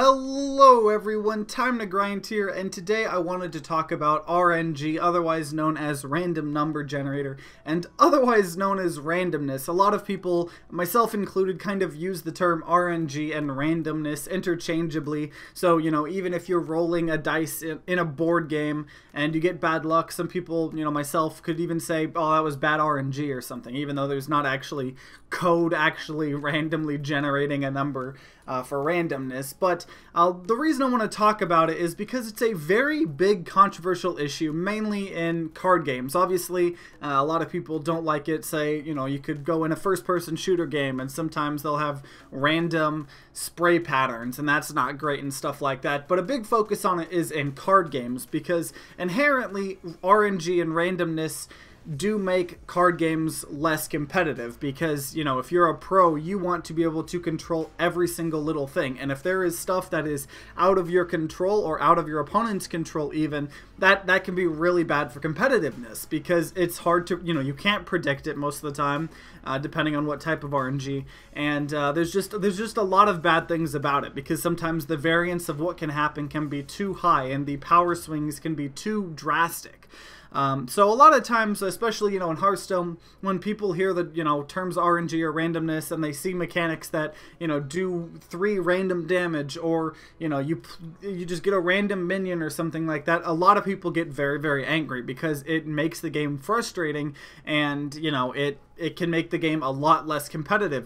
Hello everyone, TimeToGrind here, and today I wanted to talk about RNG, otherwise known as Random Number Generator, and otherwise known as randomness. A lot of people, myself included, kind of use the term RNG and randomness interchangeably. So, you know, even if you're rolling a dice in a board game and you get bad luck, some people, you know, myself could even say, oh, that was bad RNG or something, even though there's not actually code actually randomly generating a number for randomness. But the reason I want to talk about it is because it's a very big controversial issue, mainly in card games. Obviously, a lot of people don't like it. Say, you know, you could go in a first-person shooter game and sometimes they'll have random spray patterns, and that's not great and stuff like that. But a big focus on it is in card games because inherently RNG and randomness do make card games less competitive because, you know, if you're a pro, you want to be able to control every single little thing. And if there is stuff that is out of your control or out of your opponent's control even, that can be really bad for competitiveness because it's hard to, you know, you can't predict it most of the time, depending on what type of RNG. And there's just a lot of bad things about it because sometimes the variance of what can happen can be too high and the power swings can be too drastic. So a lot of times, especially, you know, in Hearthstone, when people hear the, you know, terms RNG or randomness and they see mechanics that, you know, do 3 random damage, or, you know, you just get a random minion or something like that, a lot of people get very, very angry because it makes the game frustrating and, you know, it can make the game a lot less competitive.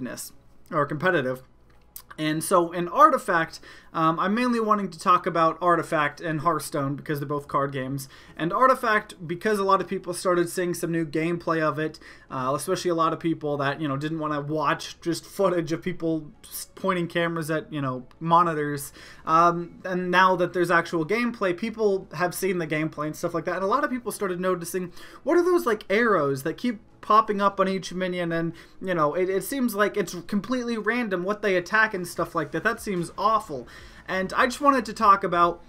And so in Artifact, I'm mainly wanting to talk about Artifact and Hearthstone because they're both card games. And Artifact, because a lot of people started seeing some new gameplay of it, especially a lot of people that, you know, didn't want to watch just footage of people pointing cameras at, you know, monitors. And now that there's actual gameplay, people have seen the gameplay and stuff like that. And a lot of people started noticing, what are those, like, arrows that keep popping up on each minion, and, you know, it seems like it's completely random what they attack and stuff like that. That seems awful. And I just wanted to talk about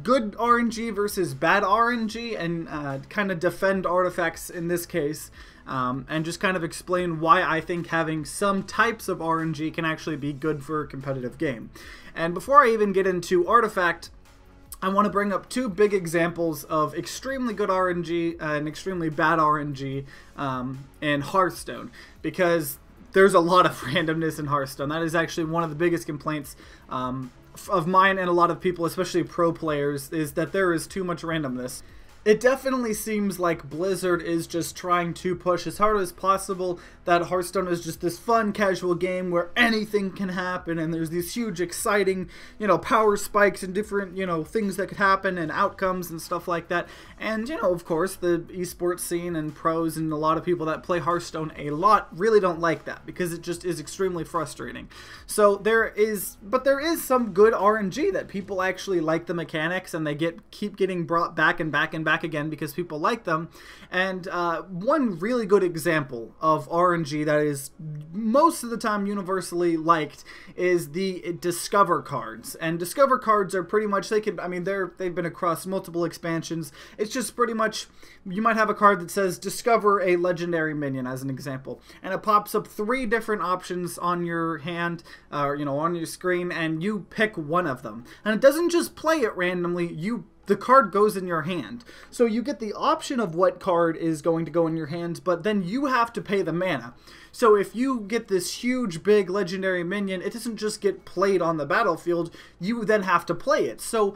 good RNG versus bad RNG and kind of defend artifacts in this case, and just kind of explain why I think having some types of RNG can actually be good for a competitive game. And before I even get into Artifact, I want to bring up 2 big examples of extremely good RNG and extremely bad RNG in Hearthstone, because there's a lot of randomness in Hearthstone. That is actually one of the biggest complaints of mine and a lot of people, especially pro players, is that there is too much randomness. It definitely seems like Blizzard is just trying to push as hard as possible that Hearthstone is just this fun, casual game where anything can happen, and there's these huge, exciting, you know, power spikes and different, you know, things that could happen and outcomes and stuff like that. And, you know, of course, the esports scene and pros and a lot of people that play Hearthstone a lot really don't like that because it just is extremely frustrating. So there is some good RNG that people actually like the mechanics, and they keep getting brought back and back and back again because people like them. And one really good example of RNG that is most of the time universally liked is the Discover cards. And Discover cards are pretty much, they've been across multiple expansions. It's just pretty much, you might have a card that says discover a legendary minion as an example, and it pops up 3 different options on your hand, or, you know, on your screen, and you pick one of them. And it doesn't just play it randomly, the card goes in your hand. So you get the option of what card is going to go in your hand, but then you have to pay the mana. So if you get this huge, big, legendary minion, it doesn't just get played on the battlefield, you then have to play it. So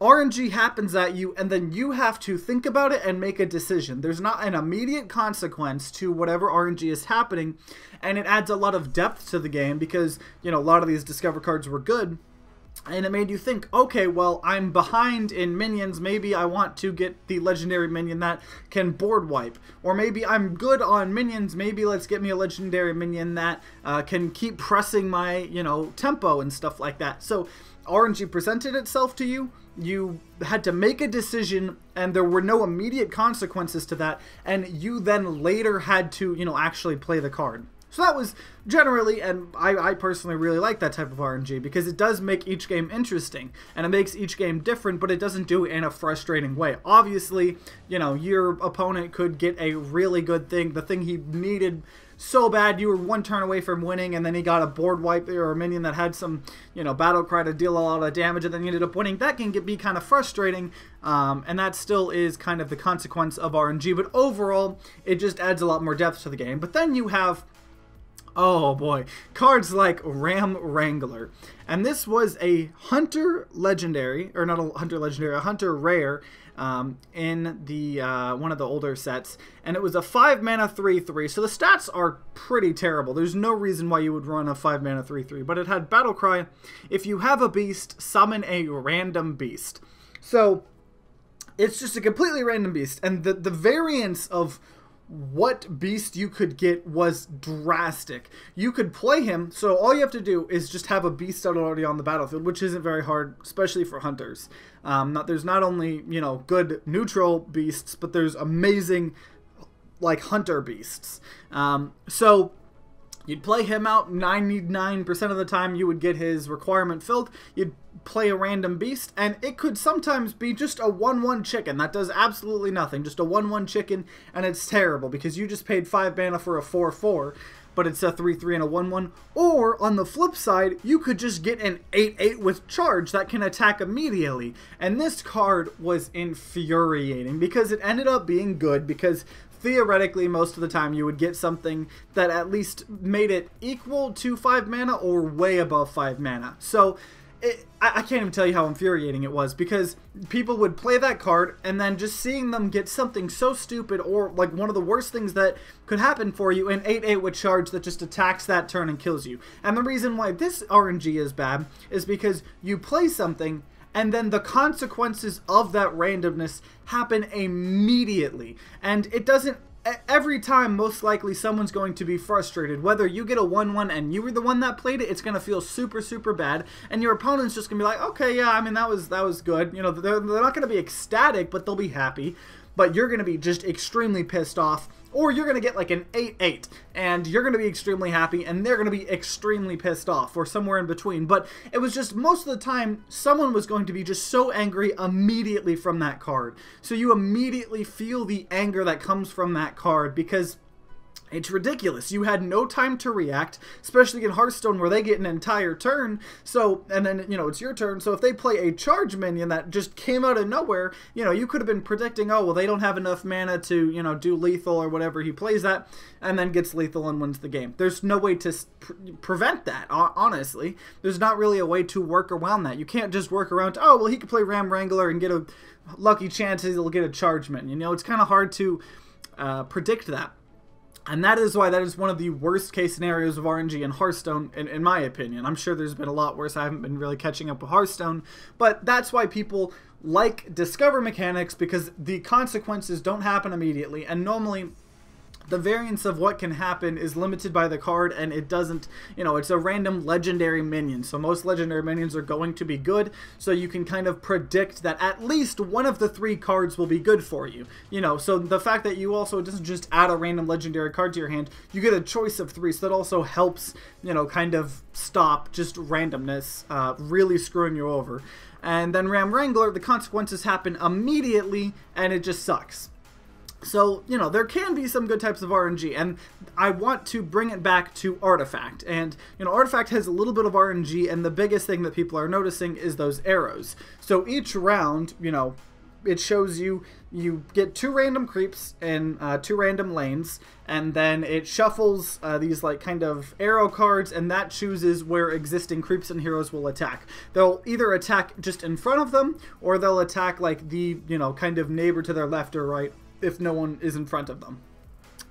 RNG happens at you, and then you have to think about it and make a decision. There's not an immediate consequence to whatever RNG is happening, and it adds a lot of depth to the game because, you know, a lot of these Discover cards were good. And it made you think, okay, well, I'm behind in minions, maybe I want to get the legendary minion that can board wipe. Or maybe I'm good on minions, maybe let's get me a legendary minion that can keep pressing my, you know, tempo and stuff like that. So RNG presented itself to you, you had to make a decision, and there were no immediate consequences to that, and you then later had to, you know, actually play the card. So that was generally, and I personally really like that type of RNG because it does make each game interesting, and it makes each game different, but it doesn't do it in a frustrating way. Obviously, you know, your opponent could get a really good thing, the thing he needed so bad you were one turn away from winning, and then he got a board wipe or a minion that had some, battle cry to deal a lot of damage, and then you ended up winning. That can be kind of frustrating, and that still is kind of the consequence of RNG, but overall, it just adds a lot more depth to the game. But then you have, oh boy, cards like Wrangler. And this was a Hunter Legendary, or not a Hunter Legendary, a Hunter Rare in the one of the older sets. And it was a 5 mana 3/3, so the stats are pretty terrible. There's no reason why you would run a 5 mana 3/3, but it had Battle Cry. If you have a beast, summon a random beast. So it's just a completely random beast, and the variance of what beast you could get was drastic. You could play him, so all you have to do is just have a beast out already on the battlefield, which isn't very hard, especially for hunters. There's not only, good neutral beasts, but there's amazing, hunter beasts. So you'd play him out 99% of the time. You would get his requirement filled. You'd play a random beast, and it could sometimes be just a 1/1 chicken that does absolutely nothing. Just a 1/1 chicken, and it's terrible because you just paid 5 mana for a 4/4, but it's a 3/3 and a 1/1. Or, on the flip side, you could just get an 8/8 with charge that can attack immediately. And this card was infuriating because it ended up being good because theoretically, most of the time, you would get something that at least made it equal to 5 mana or way above 5 mana. So, I can't even tell you how infuriating it was, because people would play that card, and then just seeing them get something so stupid, or one of the worst things that could happen for you, an 8/8 with charge that just attacks that turn and kills you. And the reason why this RNG is bad is because you play something, and then the consequences of that randomness happen immediately. And it doesn't... Every time, most likely, someone's going to be frustrated. Whether you get a 1/1 and you were the one that played it, it's going to feel super, super bad. And your opponent's just going to be like, okay, yeah, I mean, that was good. They're not going to be ecstatic, but they'll be happy. But you're going to be just extremely pissed off. Or you're going to get an 8/8, and you're going to be extremely happy, and they're going to be extremely pissed off, or somewhere in between. But it was just, most of the time, someone was going to be just so angry immediately from that card. So you immediately feel the anger that comes from that card, because it's ridiculous. You had no time to react, especially in Hearthstone where they get an entire turn. So, and then, it's your turn. So if they play a charge minion that just came out of nowhere, you could have been predicting, oh, well, they don't have enough mana to, do lethal or whatever. He plays that and then gets lethal and wins the game. There's no way to prevent that, honestly. There's not really a way to work around that. You can't just work around, oh, well, he could play Wrangler and get a lucky chance he'll get a charge minion. It's kind of hard to predict that. And that is why that is one of the worst case scenarios of RNG in Hearthstone, in my opinion. I'm sure there's been a lot worse. I haven't been really catching up with Hearthstone. But that's why people discover mechanics, because the consequences don't happen immediately. And normally, the variance of what can happen is limited by the card, and it doesn't, it's a random legendary minion. So most legendary minions are going to be good, so you can kind of predict that at least one of the 3 cards will be good for you. So the fact that you also, it doesn't just add a random legendary card to your hand, you get a choice of 3, so that also helps, kind of stop just randomness really screwing you over. And then Wrangler, the consequences happen immediately, and it just sucks. So, there can be some good types of RNG, and I want to bring it back to Artifact. And, Artifact has a little bit of RNG, and the biggest thing that people are noticing is those arrows. So each round, it shows you get 2 random creeps and 2 random lanes, and then it shuffles these kind of arrow cards, and that chooses where existing creeps and heroes will attack. They'll either attack just in front of them, or they'll attack the kind of neighbor to their left or right, if no one is in front of them.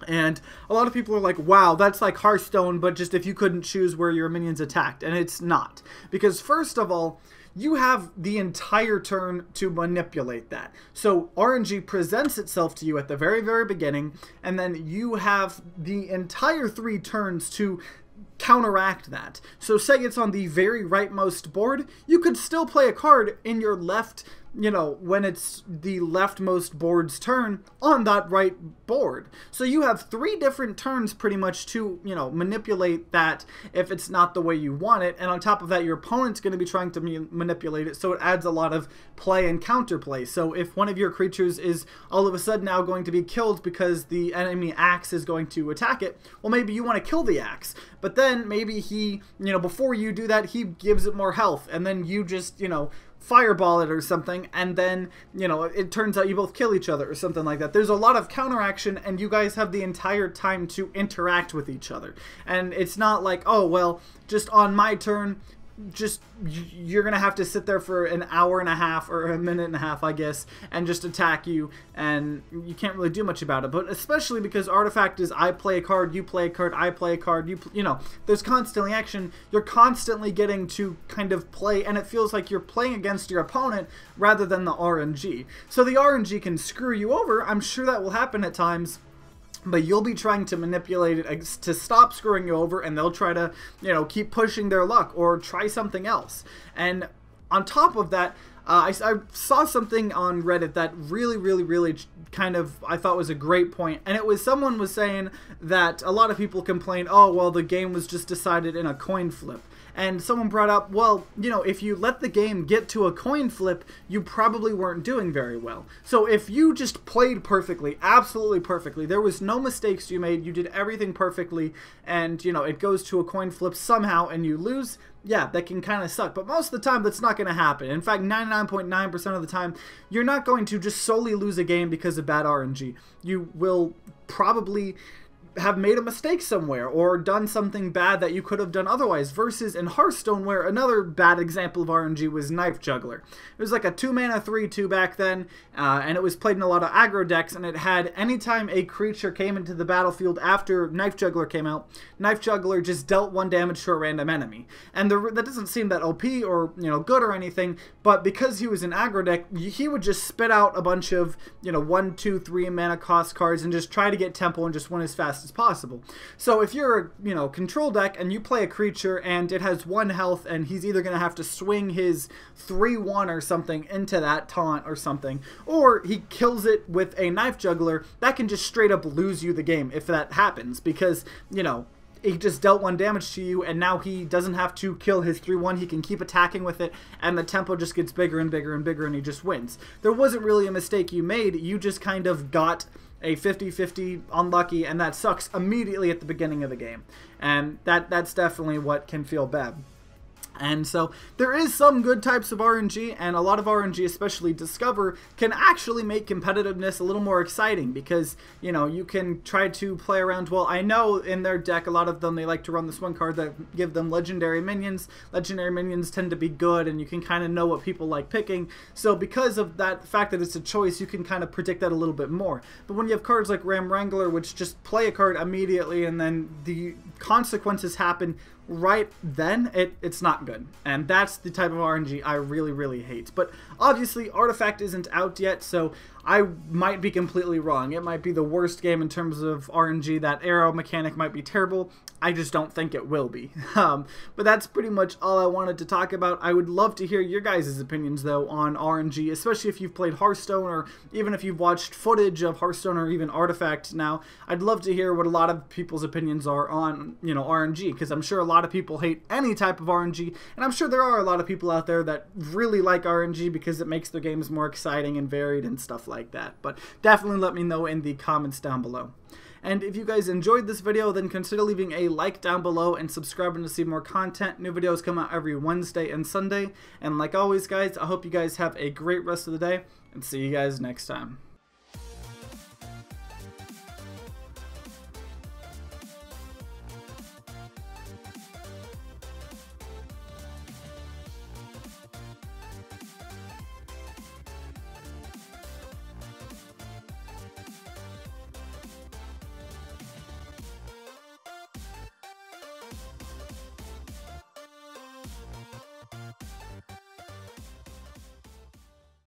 And a lot of people are like, wow, that's like Hearthstone, but just if you couldn't choose where your minions attacked. And it's not. Because first of all, you have the entire turn to manipulate that. So RNG presents itself to you at the very, very beginning, and then you have the entire 3 turns to counteract that. So say it's on the very rightmost board, you could still play a card in your left, you know, when it's the leftmost board's turn on that right board. So you have 3 different turns pretty much to, you know, manipulate that if it's not the way you want it. And on top of that, your opponent's going to be trying to manipulate it, so it adds a lot of play and counterplay. So if one of your creatures is all of a sudden now going to be killed because the enemy axe is going to attack it, well, maybe you want to kill the axe, but then maybe he, you know, before you do that, he gives it more health, and then you just, you know, fireball it or something, and then, you know, it turns out you both kill each other or something like that. There's a lot of counteraction, and you guys have the entire time to interact with each other. And it's not like, oh, well, just on my turn, just you're gonna have to sit there for an hour and a half or a minute and a half, I guess, and just attack you, and you can't really do much about it. But especially because Artifact is I play a card, you play a card, I play a card, you know, there's constantly action. You're constantly getting to kind of play, and it feels like you're playing against your opponent rather than the RNG. So the RNG can screw you over. I'm sure that will happen at times, but you'll be trying to manipulate it to stop screwing you over, and they'll try to, you know, keep pushing their luck or try something else. And on top of that, I saw something on Reddit that really kind of I thought was a great point, and it was someone was saying that a lot of people complain, oh, well, the game was just decided in a coin flip. And someone brought up, well, you know, if you let the game get to a coin flip, you probably weren't doing very well. So if you just played perfectly, absolutely perfectly, there was no mistakes you made, you did everything perfectly, and, you know, it goes to a coin flip somehow and you lose, yeah, that can kind of suck. But most of the time, that's not going to happen. In fact, 99.9% of the time, you're not going to just solely lose a game because of bad RNG. You will probably have made a mistake somewhere or done something bad that you could have done otherwise, versus in Hearthstone, where another bad example of RNG was Knife Juggler. It was like a 2-mana 3/2 back then, and it was played in a lot of aggro decks, and it had anytime a creature came into the battlefield after Knife Juggler came out, Knife Juggler just dealt 1 damage to a random enemy. And that doesn't seem that OP or, you know, good or anything, but because he was an aggro deck, he would just spit out a bunch of, you know, 1, 2, 3 mana cost cards and just try to get tempo and just win as fast as possible. So if you're a, you know, control deck and you play a creature and it has 1 health and he's either going to have to swing his 3/1 or something into that taunt or something, or he kills it with a Knife Juggler, that can just straight up lose you the game if that happens, because, you know, he just dealt 1 damage to you, and now he doesn't have to kill his 3/1. He can keep attacking with it, and the tempo just gets bigger and bigger and bigger, and he just wins. There wasn't really a mistake you made. You just kind of got a 50-50 unlucky, and that sucks immediately at the beginning of the game. And that's definitely what can feel bad. And so there is some good types of RNG, and a lot of RNG, especially Discover, can actually make competitiveness a little more exciting, because, you know, you can try to play around. Well, I know in their deck, a lot of them, they like to run this one card that give them legendary minions. Legendary minions tend to be good, and you can kind of know what people like picking. So because of that fact that it's a choice, you can kind of predict that a little bit more. But when you have cards like Wrangler, which just play a card immediately, and then the consequences happen right then, it's not good. And that's the type of RNG I really hate. But obviously Artifact isn't out yet, so I might be completely wrong. It might be the worst game in terms of RNG. That arrow mechanic might be terrible. I just don't think it will be. But that's pretty much all I wanted to talk about. I would love to hear your guys' opinions, though, on RNG, especially if you've played Hearthstone, or even if you've watched footage of Hearthstone or even Artifact now. I'd love to hear what a lot of people's opinions are on, you know, RNG, because I'm sure a lot of people hate any type of RNG, and I'm sure there are a lot of people out there that really like RNG because it makes their games more exciting and varied and stuff like that. But definitely let me know in the comments down below. And if you guys enjoyed this video, then consider leaving a like down below and subscribing to see more content. New videos come out every Wednesday and Sunday. And like always, guys, I hope you guys have a great rest of the day, and see you guys next time.